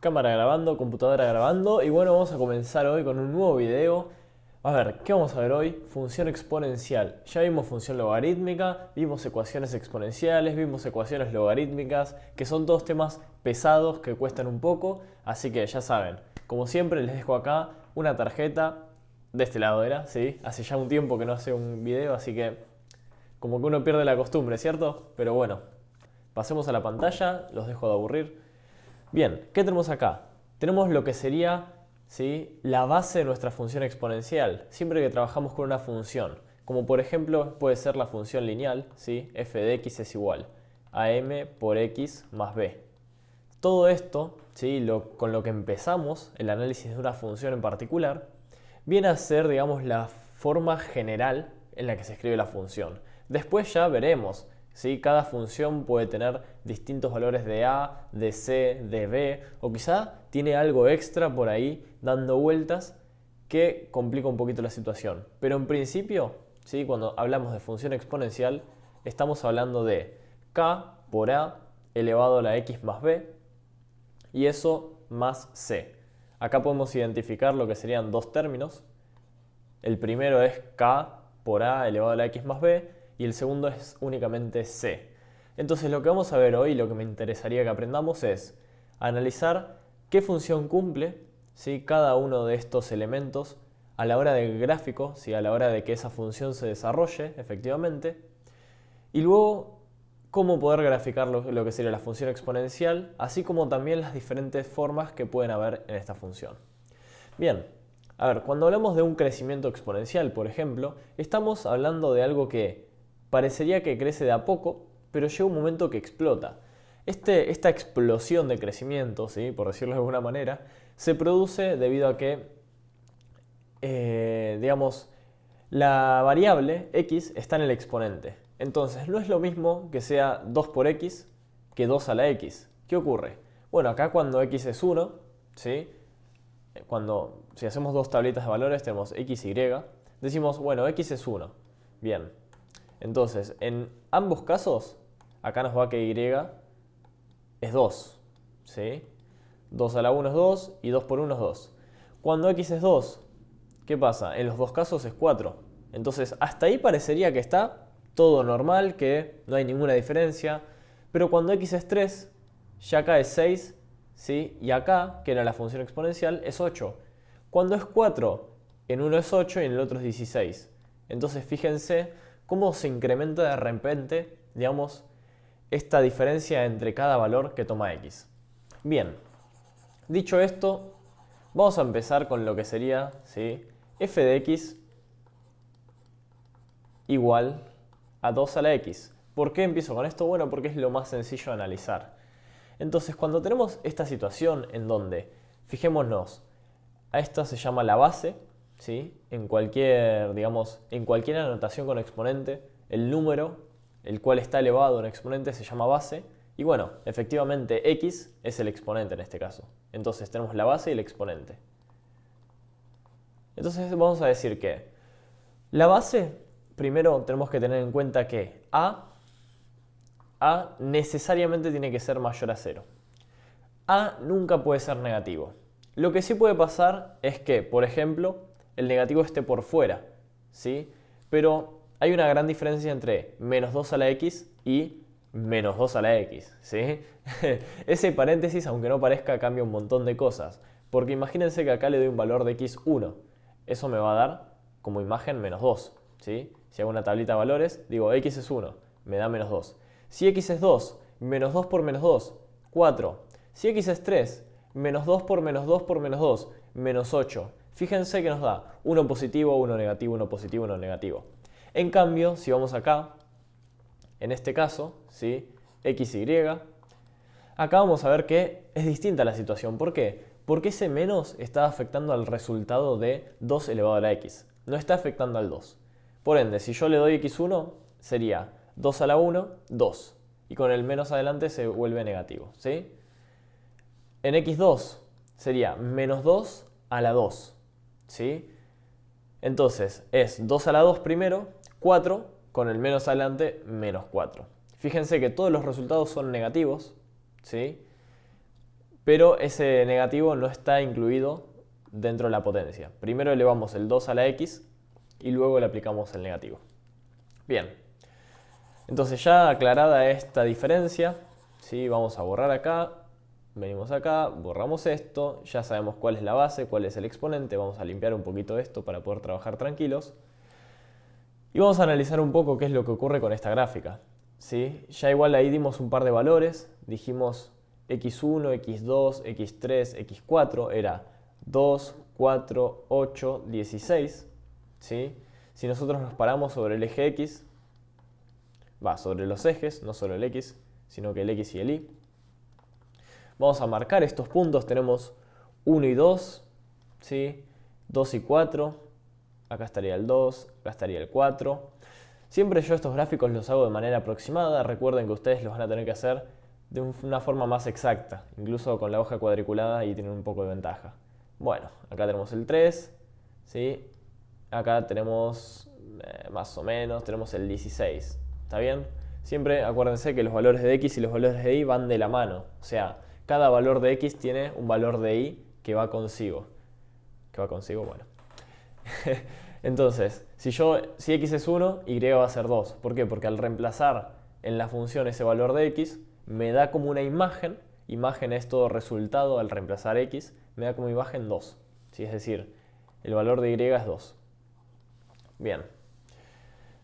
Cámara grabando, computadora grabando y bueno, vamos a comenzar hoy con un nuevo video. A ver, ¿qué vamos a ver hoy? Función exponencial. Ya vimos función logarítmica, vimos ecuaciones exponenciales, vimos ecuaciones logarítmicas, que son todos temas pesados que cuestan un poco, así que ya saben, como siempre les dejo acá una tarjeta, de este lado era, ¿sí? Hace ya un tiempo que no hace un video, así que como que uno pierde la costumbre, ¿cierto? Pero bueno, pasemos a la pantalla, los dejo de aburrir. Bien, ¿qué tenemos acá? Tenemos lo que sería, ¿sí?, la base de nuestra función exponencial, siempre que trabajamos con una función. Como por ejemplo puede ser la función lineal, ¿sí? F de x es igual a m por x más b. Todo esto, ¿sí?, con lo que empezamos el análisis de una función en particular, viene a ser, digamos, la forma general en la que se escribe la función. Después ya veremos, ¿sí? Cada función puede tener distintos valores de a, de c, de b, o quizá tiene algo extra por ahí dando vueltas que complica un poquito la situación. Pero en principio, ¿sí?, cuando hablamos de función exponencial, estamos hablando de k por a elevado a la x más b, y eso más c. Acá podemos identificar lo que serían dos términos. El primero es k por a elevado a la x más b y el segundo es únicamente c. Entonces lo que vamos a ver hoy, lo que me interesaría que aprendamos es analizar qué función cumple, ¿sí?, cada uno de estos elementos a la hora del gráfico, ¿sí?, a la hora de que esa función se desarrolle efectivamente, y luego cómo poder graficar lo que sería la función exponencial, así como también las diferentes formas que pueden haber en esta función. Bien, a ver, cuando hablamos de un crecimiento exponencial, por ejemplo, estamos hablando de algo que parecería que crece de a poco, pero llega un momento que explota. Esta explosión de crecimiento, ¿sí?, por decirlo de alguna manera, se produce debido a que, digamos, la variable x está en el exponente. Entonces, no es lo mismo que sea 2 por x que 2 a la x. ¿Qué ocurre? Bueno, acá cuando x es 1, ¿sí?, si hacemos dos tablitas de valores, tenemos x y, decimos, bueno, x es 1. Bien. Entonces, en ambos casos, acá nos va que y es 2. ¿Sí? 2 a la 1 es 2 y 2 por 1 es 2. Cuando x es 2, ¿qué pasa? En los dos casos es 4. Entonces, hasta ahí parecería que está todo normal, que no hay ninguna diferencia. Pero cuando x es 3, ya acá es 6, ¿sí?, y acá, que era la función exponencial, es 8. Cuando es 4, en uno es 8 y en el otro es 16. Entonces, fíjense cómo se incrementa de repente, digamos, esta diferencia entre cada valor que toma x. Bien, dicho esto, vamos a empezar con lo que sería, ¿sí?, f de x igual a 2 a la x. ¿Por qué empiezo con esto? Bueno, porque es lo más sencillo de analizar. Entonces, cuando tenemos esta situación en donde, fijémonos, a esta se llama la base, ¿sí?, en cualquier anotación con exponente, el número, el cual está elevado a un exponente, se llama base. Y bueno, efectivamente x es el exponente en este caso. Entonces tenemos la base y el exponente. Entonces vamos a decir que la base, primero tenemos que tener en cuenta que a necesariamente tiene que ser mayor a 0. A nunca puede ser negativo. Lo que sí puede pasar es que, por ejemplo, el negativo esté por fuera, ¿sí? Pero hay una gran diferencia entre menos 2 a la x y menos 2 a la x, ¿sí? Ese paréntesis, aunque no parezca, cambia un montón de cosas. Porque imagínense que acá le doy un valor de x1. Eso me va a dar como imagen menos 2, ¿sí? Si hago una tablita de valores, digo x es 1, me da menos 2. Si x es 2, menos 2 por menos 2, 4. Si x es 3, menos 2 por menos 2 por menos 2, menos 8. Fíjense que nos da 1 positivo, 1 negativo, 1 positivo, 1 negativo. En cambio, si vamos acá, en este caso, ¿sí?, x y, acá vamos a ver que es distinta la situación. ¿Por qué? Porque ese menos está afectando al resultado de 2 elevado a la x. No está afectando al 2. Por ende, si yo le doy x1, sería 2 a la 1, 2. Y con el menos adelante se vuelve negativo, ¿sí? En x2 sería menos 2 a la 2, ¿sí? Entonces es 2 a la 2 primero, 4, con el menos adelante, menos 4. Fíjense que todos los resultados son negativos, ¿sí? pero ese negativo no está incluido dentro de la potencia. Primero elevamos el 2 a la x y luego le aplicamos el negativo. Bien, entonces ya aclarada esta diferencia, ¿sí? Vamos a borrar acá, venimos acá, borramos esto, ya sabemos cuál es la base, cuál es el exponente, vamos a limpiar un poquito esto para poder trabajar tranquilos. Y vamos a analizar un poco qué es lo que ocurre con esta gráfica, ¿sí? Ya igual ahí dimos un par de valores, dijimos x1, x2, x3, x4, era 2, 4, 8, 16, ¿sí? Si nosotros nos paramos sobre el eje x, sobre los ejes, no solo el x, sino que el x y el y. Vamos a marcar estos puntos, tenemos 1 y 2, ¿sí? 2 y 4, acá estaría el 2, acá estaría el 4. Siempre yo estos gráficos los hago de manera aproximada, recuerden que ustedes los van a tener que hacer de una forma más exacta, incluso con la hoja cuadriculada y tienen un poco de ventaja. Bueno, acá tenemos el 3, ¿sí? Acá tenemos más o menos, tenemos el 16, ¿está bien? Siempre acuérdense que los valores de x y los valores de y van de la mano, o sea, cada valor de x tiene un valor de y que va consigo. ¿Qué va consigo? Bueno. Entonces, si x es 1, y va a ser 2. ¿Por qué? Porque al reemplazar en la función ese valor de x, me da como una imagen, imagen es todo resultado al reemplazar x, me da como imagen 2. ¿Sí? Es decir, el valor de y es 2. Bien.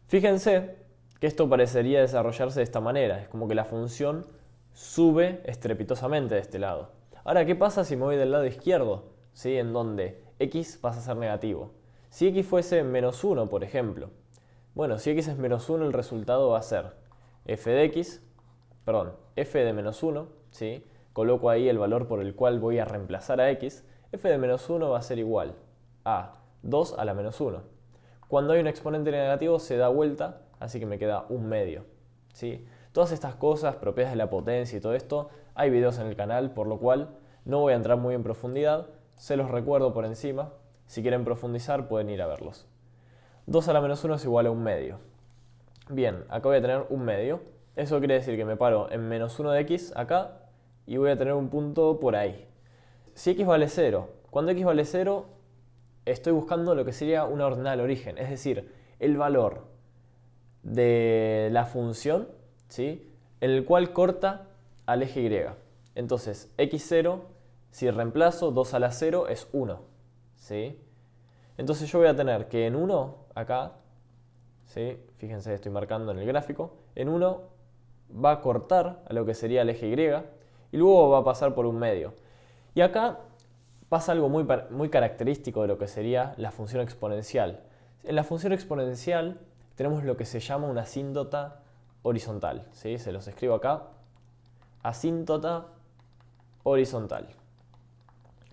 Fíjense que esto parecería desarrollarse de esta manera. Es como que la función sube estrepitosamente de este lado. Ahora, ¿qué pasa si me voy del lado izquierdo? ¿Sí? En donde x pasa a ser negativo. Si x fuese menos 1, por ejemplo. Bueno, si x es menos 1, el resultado va a ser f de x, f de menos 1, ¿sí? Coloco ahí el valor por el cual voy a reemplazar a x. F de menos 1 va a ser igual a 2 a la menos 1. Cuando hay un exponente negativo se da vuelta, así que me queda un medio, ¿sí? Todas estas cosas, propiedades de la potencia y todo esto, hay videos en el canal, por lo cual no voy a entrar muy en profundidad, se los recuerdo por encima. Si quieren profundizar pueden ir a verlos. 2 a la menos 1 es igual a un medio. Bien, acá voy a tener un medio. Eso quiere decir que me paro en menos 1 de x acá y voy a tener un punto por ahí. Si x vale 0, cuando x vale 0 estoy buscando lo que sería una ordenada al origen, es decir, el valor de la función, ¿sí? En el cual corta al eje y. Entonces, x0, si reemplazo 2 a la 0 es 1, ¿sí? Entonces yo voy a tener que en 1, acá, ¿sí? Fíjense, estoy marcando en el gráfico, en 1 va a cortar a lo que sería el eje y luego va a pasar por un medio. Y acá pasa algo muy característico de lo que sería la función exponencial. En la función exponencial tenemos lo que se llama una asíntota horizontal, ¿sí? Se los escribo acá, asíntota horizontal.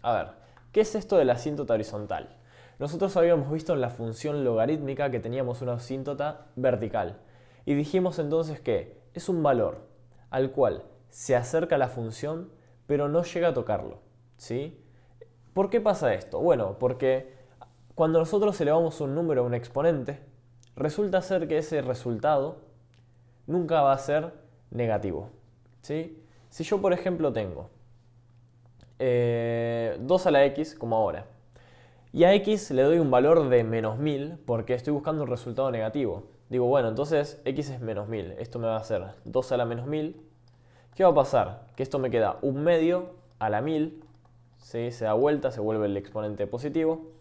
A ver, ¿qué es esto de la asíntota horizontal? Nosotros habíamos visto en la función logarítmica que teníamos una asíntota vertical y dijimos entonces que es un valor al cual se acerca la función pero no llega a tocarlo, ¿sí? ¿Por qué pasa esto? Bueno, porque cuando nosotros elevamos un número a un exponente, resulta ser que ese resultado nunca va a ser negativo, ¿sí? Si yo, por ejemplo, tengo 2 a la x, como ahora, y a x le doy un valor de menos 1000 porque estoy buscando un resultado negativo. Digo, bueno, entonces x es menos 1000. Esto me va a hacer 2 a la menos 1000. ¿Qué va a pasar? Que esto me queda un medio a la 1000. ¿Sí? Se da vuelta, se vuelve el exponente positivo.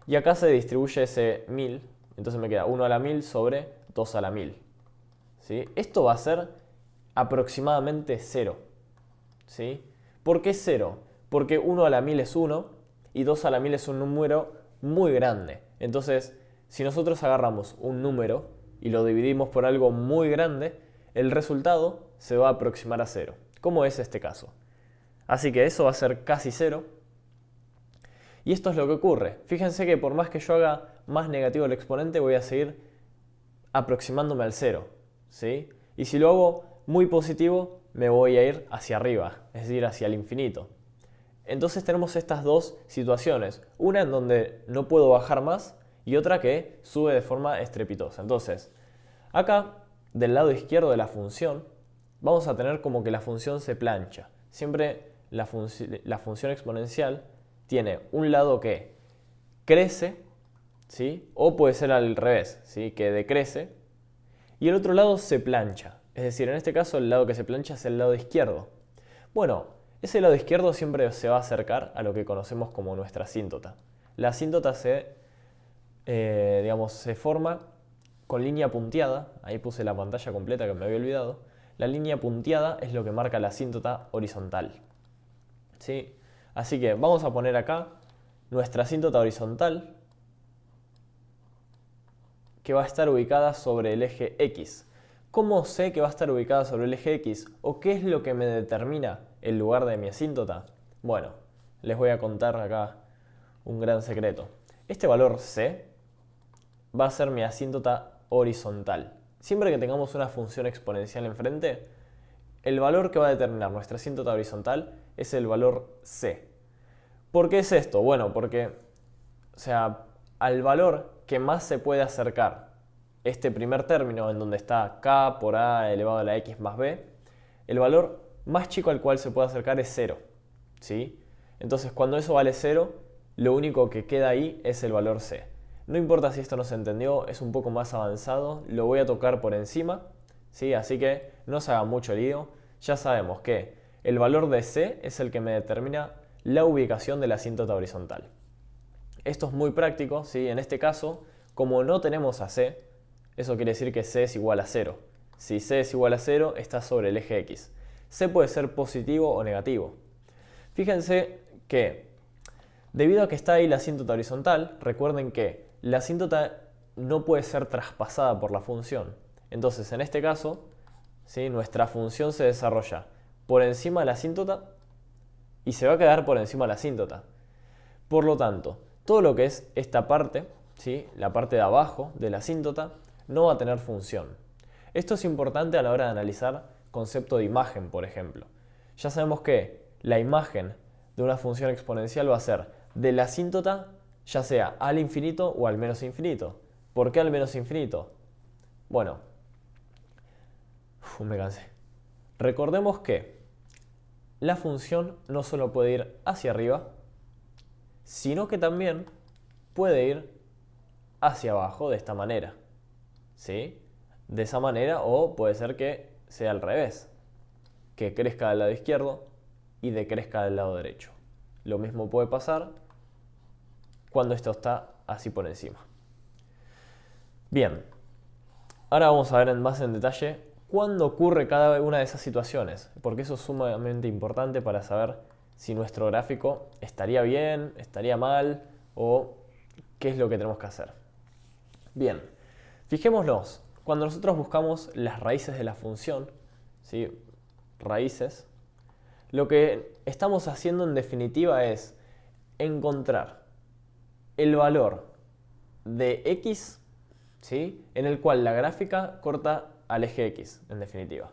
Y acá se distribuye ese 1000. Entonces me queda 1 a la 1000 sobre 2 a la 1000. ¿Sí? Esto va a ser aproximadamente 0. ¿Sí? ¿Por qué 0? Porque 1 a la 1000 es 1. Y 2 a la 1000 es un número muy grande. Entonces, si nosotros agarramos un número y lo dividimos por algo muy grande, el resultado se va a aproximar a 0, como es este caso. Así que eso va a ser casi 0. Y esto es lo que ocurre. Fíjense que por más que yo haga más negativo el exponente, voy a seguir aproximándome al 0, ¿sí? Y si lo hago muy positivo, me voy a ir hacia arriba, es decir, hacia el infinito. Entonces tenemos estas dos situaciones, una en donde no puedo bajar más y otra que sube de forma estrepitosa. Entonces, acá, del lado izquierdo de la función, vamos a tener como que la función se plancha. Siempre la función exponencial tiene un lado que crece, ¿sí? O puede ser al revés, ¿sí? Que decrece, y el otro lado se plancha. Es decir, en este caso el lado que se plancha es el lado izquierdo. Bueno, ese lado izquierdo siempre se va a acercar a lo que conocemos como nuestra asíntota. La asíntota se forma con línea punteada. Ahí puse la pantalla completa que me había olvidado. La línea punteada es lo que marca la asíntota horizontal, ¿sí? Así que vamos a poner acá nuestra asíntota horizontal, que va a estar ubicada sobre el eje X. ¿Cómo sé que va a estar ubicada sobre el eje X? ¿O qué es lo que me determina el lugar de mi asíntota? Bueno, les voy a contar acá un gran secreto. Este valor C va a ser mi asíntota horizontal. Siempre que tengamos una función exponencial enfrente, el valor que va a determinar nuestra asíntota horizontal es el valor C. ¿Por qué es esto? Bueno, porque, al valor que más se puede acercar este primer término, en donde está k por a elevado a la x más b, el valor más chico al cual se puede acercar es 0, ¿sí? Entonces, cuando eso vale 0, lo único que queda ahí es el valor c. No importa si esto no se entendió, es un poco más avanzado, lo voy a tocar por encima, ¿sí? Así que no se haga mucho lío. Ya sabemos que el valor de c es el que me determina la ubicación de la asíntota horizontal. Esto es muy práctico, ¿sí? En este caso, como no tenemos a c, eso quiere decir que c es igual a 0. Si c es igual a 0, está sobre el eje x. C puede ser positivo o negativo. Fíjense que, debido a que está ahí la asíntota horizontal, recuerden que la asíntota no puede ser traspasada por la función. Entonces, en este caso, ¿sí? Nuestra función se desarrolla por encima de la asíntota y se va a quedar por encima de la asíntota. Por lo tanto, todo lo que es esta parte, ¿sí? La parte de abajo de la asíntota, no va a tener función. Esto es importante a la hora de analizar concepto de imagen, por ejemplo. Ya sabemos que la imagen de una función exponencial va a ser de la asíntota, ya sea al infinito o al menos infinito. ¿Por qué al menos infinito? Bueno, me cansé. Recordemos que la función no solo puede ir hacia arriba, sino que también puede ir hacia abajo de esta manera, ¿sí? De esa manera, o puede ser que sea al revés, que crezca del lado izquierdo y decrezca del lado derecho. Lo mismo puede pasar cuando esto está así por encima. Bien, ahora vamos a ver más en detalle cuándo ocurre cada una de esas situaciones, porque eso es sumamente importante para saber si nuestro gráfico estaría bien, estaría mal o qué es lo que tenemos que hacer. Bien, fijémonos, cuando nosotros buscamos las raíces de la función, ¿sí? Raíces, lo que estamos haciendo en definitiva es encontrar el valor de x, ¿sí? En el cual la gráfica corta al eje x, en definitiva.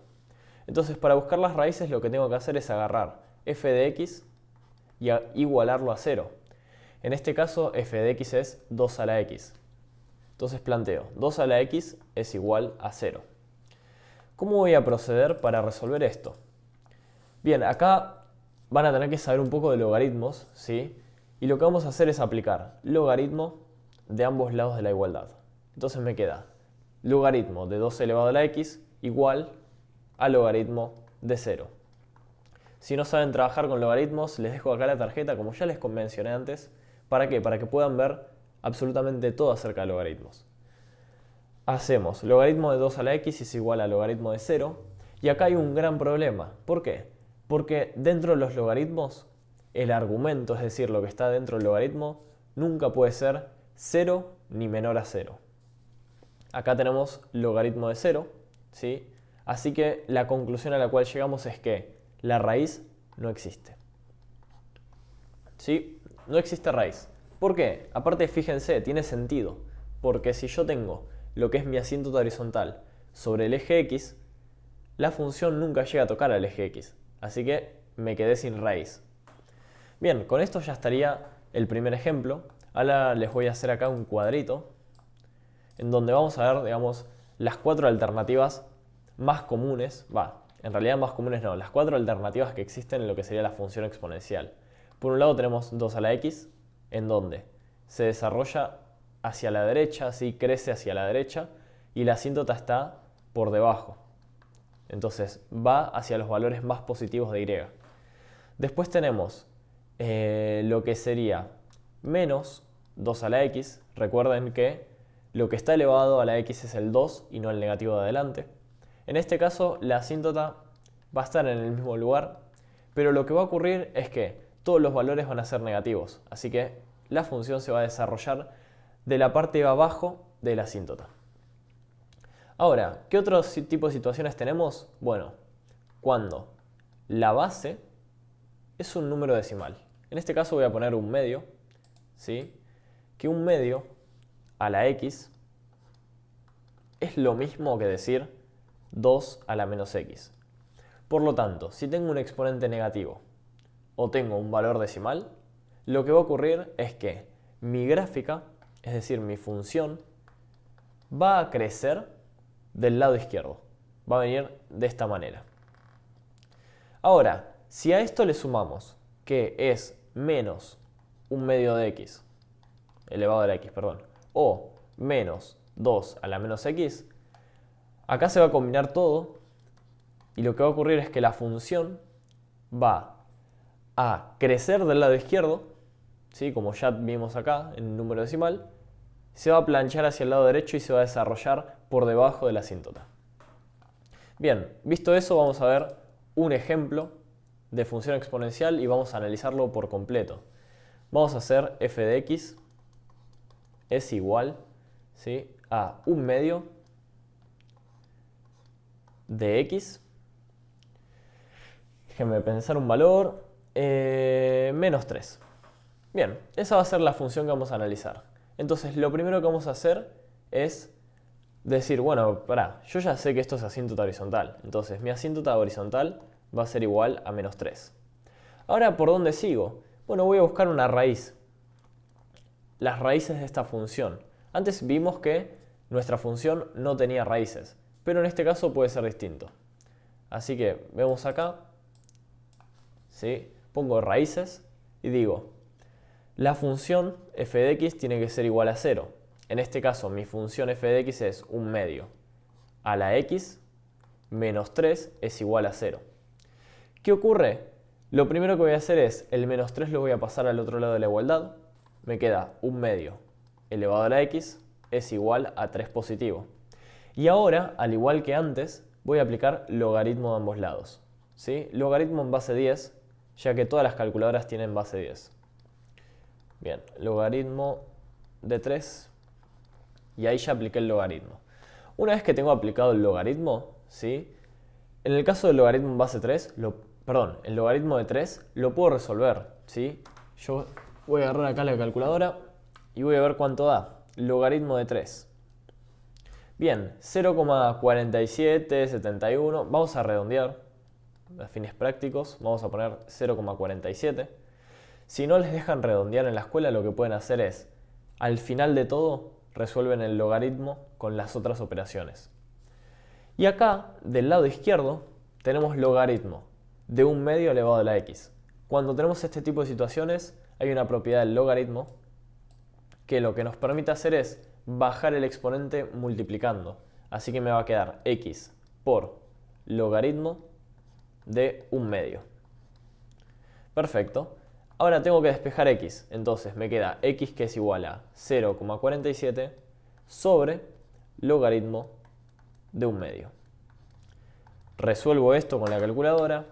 Entonces, para buscar las raíces lo que tengo que hacer es agarrar f de x y igualarlo a 0. En este caso, f de x es 2 a la x. Entonces planteo, 2 a la x es igual a 0. ¿Cómo voy a proceder para resolver esto? Bien, acá van a tener que saber un poco de logaritmos, ¿sí? Y lo que vamos a hacer es aplicar logaritmo de ambos lados de la igualdad. Entonces me queda logaritmo de 2 elevado a la x igual a logaritmo de 0. Si no saben trabajar con logaritmos, les dejo acá la tarjeta, como ya les mencioné antes. ¿Para qué? Para que puedan ver absolutamente todo acerca de logaritmos. Hacemos logaritmo de 2 a la x es igual a logaritmo de 0. Y acá hay un gran problema. ¿Por qué? Porque dentro de los logaritmos, el argumento, es decir, lo que está dentro del logaritmo, nunca puede ser 0 ni menor a 0. Acá tenemos logaritmo de 0, ¿sí? Así que la conclusión a la cual llegamos es que la raíz no existe. ¿Sí? No existe raíz. ¿Por qué? Aparte, fíjense, tiene sentido. Porque si yo tengo lo que es mi asíntota horizontal sobre el eje x, la función nunca llega a tocar al eje x. Así que me quedé sin raíz. Bien, con esto ya estaría el primer ejemplo. Ahora les voy a hacer acá un cuadrito en donde vamos a ver, digamos, las 4 alternativas más comunes, en realidad más comunes no, las 4 alternativas que existen en lo que sería la función exponencial. Por un lado tenemos 2 a la x, en donde se desarrolla hacia la derecha, así crece hacia la derecha, y la asíntota está por debajo. Entonces va hacia los valores más positivos de y. Después tenemos lo que sería menos 2 a la x. Recuerden que lo que está elevado a la x es el 2 y no el negativo de adelante. En este caso la asíntota va a estar en el mismo lugar, pero lo que va a ocurrir es que todos los valores van a ser negativos, así que la función se va a desarrollar de la parte de abajo de la asíntota. Ahora, ¿qué otro tipo de situaciones tenemos? Bueno, cuando la base es un número decimal. En este caso voy a poner un medio, ¿sí? Que un medio a la x es lo mismo que decir 2 a la menos x. Por lo tanto, si tengo un exponente negativo o tengo un valor decimal, lo que va a ocurrir es que mi gráfica, es decir, mi función, va a crecer del lado izquierdo. Va a venir de esta manera. Ahora, si a esto le sumamos que es menos un medio de x, elevado a la x, perdón, o menos 2 a la menos x, acá se va a combinar todo y lo que va a ocurrir es que la función va a crecer del lado izquierdo, ¿sí? Como ya vimos acá en el número decimal, se va a planchar hacia el lado derecho y se va a desarrollar por debajo de la asíntota. Bien, visto eso vamos a ver un ejemplo de función exponencial y vamos a analizarlo por completo. Vamos a hacer f de x es igual, ¿sí?, a un medio de x. Déjenme pensar un valor, menos 3. Bien, esa va a ser la función que vamos a analizar. Entonces lo primero que vamos a hacer es decir, bueno, yo ya sé que esto es asíntota horizontal. Entonces mi asíntota horizontal va a ser igual a menos 3. Ahora, ¿por dónde sigo? Bueno, voy a buscar una raíz. Las raíces de esta función. Antes vimos que nuestra función no tenía raíces, pero en este caso puede ser distinto. Así que vemos acá, ¿sí?, pongo raíces y digo, la función f de x tiene que ser igual a 0. En este caso, mi función f de x es un medio a la x menos 3 es igual a 0. ¿Qué ocurre? Lo primero que voy a hacer es, el menos 3 lo voy a pasar al otro lado de la igualdad. Me queda un medio elevado a la x es igual a 3 positivo. Y ahora, al igual que antes, voy a aplicar logaritmo de ambos lados, ¿sí? Logaritmo en base 10, ya que todas las calculadoras tienen base 10. Bien, logaritmo de 3 y ahí ya apliqué el logaritmo. Una vez que tengo aplicado el logaritmo, ¿sí?, en el caso del logaritmo en base 3, el logaritmo de 3 lo puedo resolver, ¿sí? Yo voy a agarrar acá la calculadora y voy a ver cuánto da. Logaritmo de 3. Bien, 0,4771. Vamos a redondear a fines prácticos. Vamos a poner 0,47. Si no les dejan redondear en la escuela, lo que pueden hacer es, al final de todo, resuelven el logaritmo con las otras operaciones. Y acá, del lado izquierdo, tenemos logaritmo de un medio elevado a la x. Cuando tenemos este tipo de situaciones, hay una propiedad del logaritmo que lo que nos permite hacer es bajar el exponente multiplicando. Así que me va a quedar x por logaritmo de un medio. Perfecto. Ahora tengo que despejar x. Entonces me queda x que es igual a 0,47 sobre logaritmo de un medio. Resuelvo esto con la calculadora.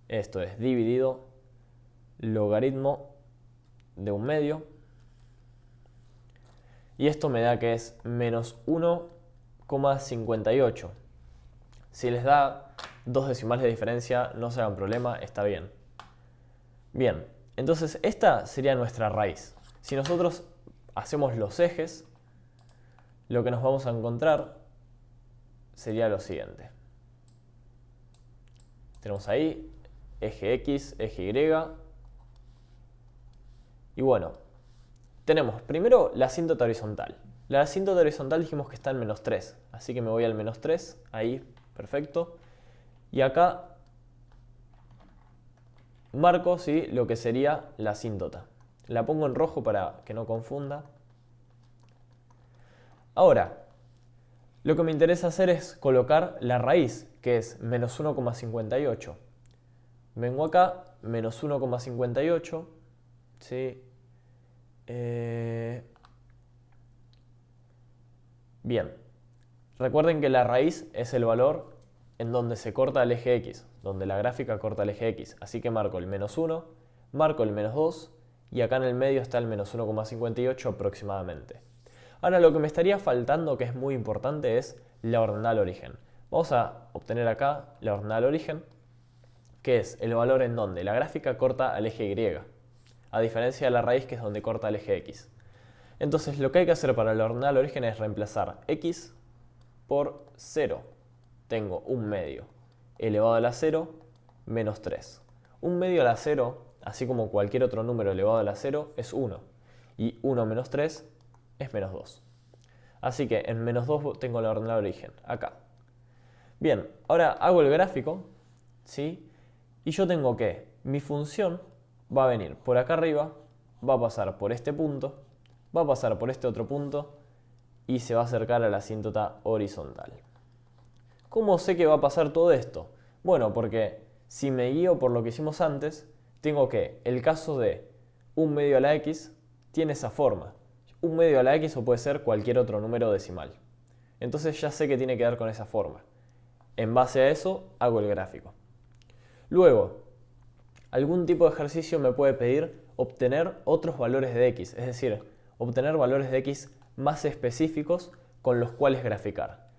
Esto es dividido logaritmo de un medio. Y esto me da que es menos 1,58. Si les da dos decimales de diferencia, no se hagan problema, está bien. Bien, entonces esta sería nuestra raíz. Si nosotros hacemos los ejes, lo que nos vamos a encontrar sería lo siguiente. Tenemos ahí eje X, eje Y. Y bueno, tenemos primero la asíntota horizontal. La asíntota horizontal dijimos que está en menos 3, así que me voy al menos 3, ahí, perfecto. Y acá marco, ¿sí?, lo que sería la asíntota. La pongo en rojo para que no confunda. Ahora, lo que me interesa hacer es colocar la raíz, que es menos 1,58. Vengo acá, menos 1,58, ¿sí? Bien, recuerden que la raíz es el valor en donde se corta el eje X, donde la gráfica corta el eje X. Así que marco el menos 1, marco el menos 2 y acá en el medio está el menos 1,58 aproximadamente. Ahora lo que me estaría faltando, que es muy importante, es la ordenada origen. Vamos a obtener acá la ordenada origen, que es el valor en donde la gráfica corta al eje Y, a diferencia de la raíz, que es donde corta el eje X. Entonces lo que hay que hacer para la ordenada origen es reemplazar X por 0. Tengo un medio elevado a la 0 menos 3. Un medio a la 0, así como cualquier otro número elevado a la 0, es 1. Y 1 menos 3 es menos 2. Así que en menos 2 tengo la ordenada origen, acá. Bien, ahora hago el gráfico, ¿sí? Y yo tengo que mi función va a venir por acá arriba, va a pasar por este punto, va a pasar por este otro punto y se va a acercar a la asíntota horizontal. ¿Cómo sé que va a pasar todo esto? Bueno, porque si me guío por lo que hicimos antes, tengo que el caso de un medio a la x tiene esa forma. Un medio a la x o puede ser cualquier otro número decimal. Entonces ya sé que tiene que dar con esa forma. En base a eso hago el gráfico. Luego, algún tipo de ejercicio me puede pedir obtener otros valores de x, es decir, obtener valores de x más específicos con los cuales graficar.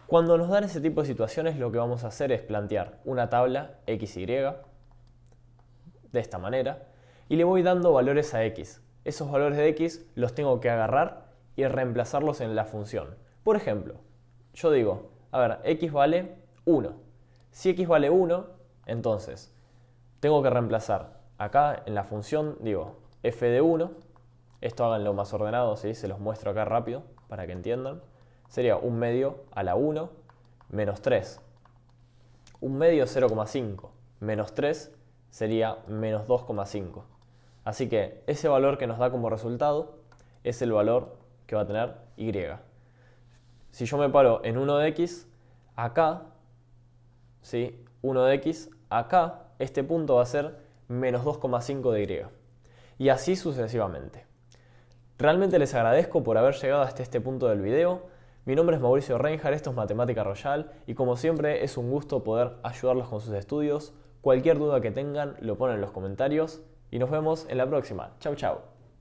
Cuando nos dan ese tipo de situaciones, lo que vamos a hacer es plantear una tabla XY de esta manera y le voy dando valores a x. Esos valores de x los tengo que agarrar y reemplazarlos en la función. Por ejemplo, yo digo, a ver, x vale 1. Si x vale 1, entonces tengo que reemplazar acá en la función, digo, f de 1. Esto háganlo más ordenado, ¿sí? Se los muestro acá rápido para que entiendan. Sería un medio a la 1 menos 3. Un medio 0,5 menos 3 sería menos 2,5. Así que ese valor que nos da como resultado es el valor que va a tener y. Si yo me paro en 1 de x, acá, ¿sí?, 1 de x, acá este punto va a ser menos 2,5 de y. Y así sucesivamente. Realmente les agradezco por haber llegado hasta este punto del video. Mi nombre es Mauricio Reinhardt, esto es Matemática Royal y como siempre es un gusto poder ayudarlos con sus estudios. Cualquier duda que tengan lo ponen en los comentarios y nos vemos en la próxima. Chau chau.